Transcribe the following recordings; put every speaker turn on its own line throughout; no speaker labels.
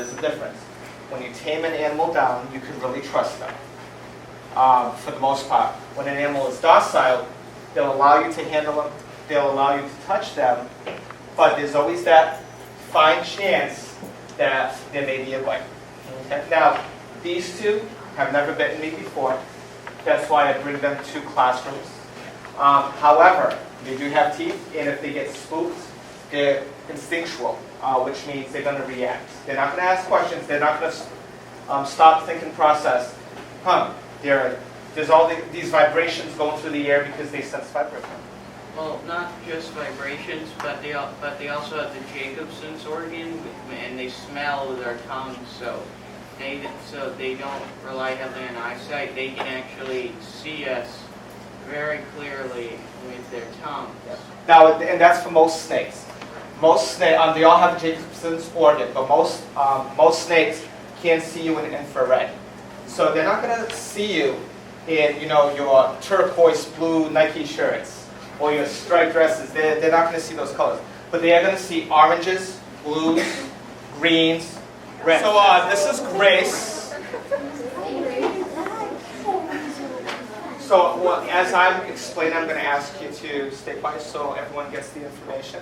there's a difference. When you tame an animal down, you can really trust them, for the most part. When an animal is docile, they'll allow you to handle them, they'll allow you to touch them, but there's always that fine chance that there may be a bite. Okay? Now, these two have never bitten me before. That's why I bring them to classrooms. However, they do have teeth, and if they get spooked, they're instinctual, which means they're going to react. They're not going to ask questions. They're not going to stop, think, and process. There's all these vibrations going through the air because they sense vibration.
Well, not just vibrations, but they also have the Jacobson's organ, and they smell with their tongues. So they don't rely heavily on eyesight. They can actually see us very clearly with their tongues.
Now, and that's for most snakes. Most snakes, they all have the Jacobson's organ, but most snakes can see you in infrared. So they're not going to see you in, your turquoise blue Nike shirts or your striped dresses. They're not going to see those colors, but they are going to see oranges, blues, greens, reds. So this is Grace. So as I'm explaining, I'm going to ask you to stay quiet so everyone gets the information.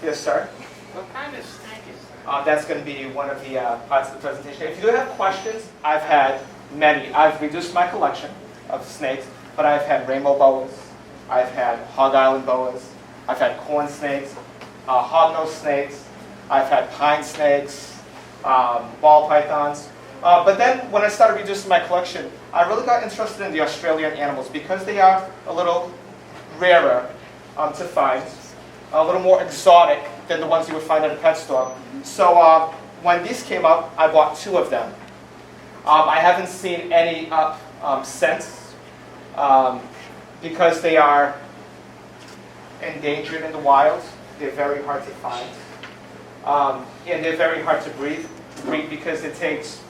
Yes, sir?
What kind of snake is that?
That's going to be one of the parts of the presentation. If you do have questions, I've had many. I've reduced my collection of snakes, but I've had rainbow boas, I've had hog island boas, I've had corn snakes, hognose snakes, I've had pine snakes, ball pythons. But then when I started reducing my collection, I really got interested in the Australian animals because they are a little rarer to find, a little more exotic than the ones you would find at a pet store. So when these came up, I bought 2 of them. I haven't seen any up since because they are endangered in the wild. They're very hard to find. And they're very hard to breed because it takes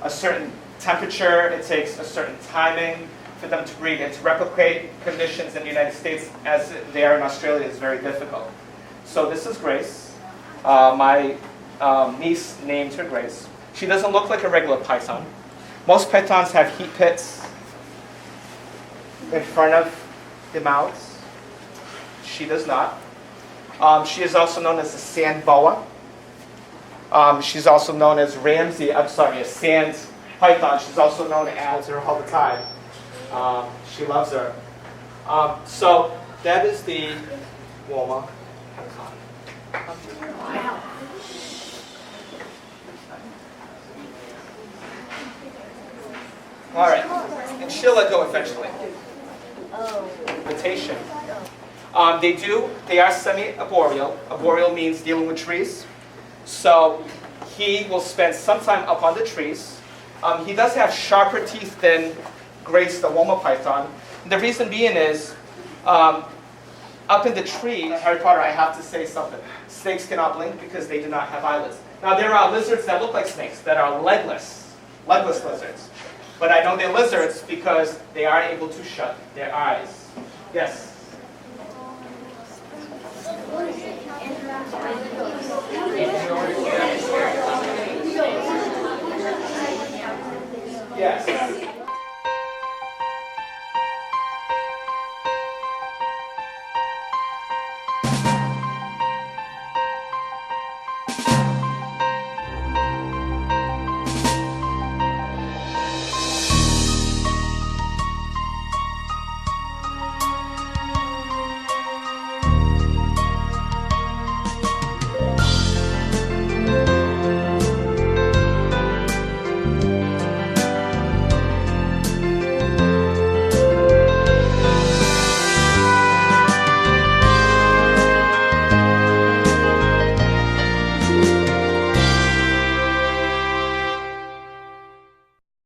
a certain temperature, it takes a certain timing for them to breed, and to replicate conditions in the United States as they are in Australia is very difficult. So this is Grace. My niece named her Grace. She doesn't look like a regular python. Most pythons have heat pits in front of the mouths. She does not. She is also known as a sand boa. She's also known as a sand python. She's also known as her all the time. She loves her. So that is the Woma python.
Wow.
All right, and she'll let go eventually. Invitation. They are semi-arboreal. Arboreal means dealing with trees. So he will spend some time up on the trees. He does have sharper teeth than Grace, the Woma python. And the reason being is, up in the tree, Harry Potter, I have to say something. Snakes cannot blink because they do not have eyelids. Now there are lizards that look like snakes that are legless lizards. But I know they're lizards because they are able to shut their eyes. Yes?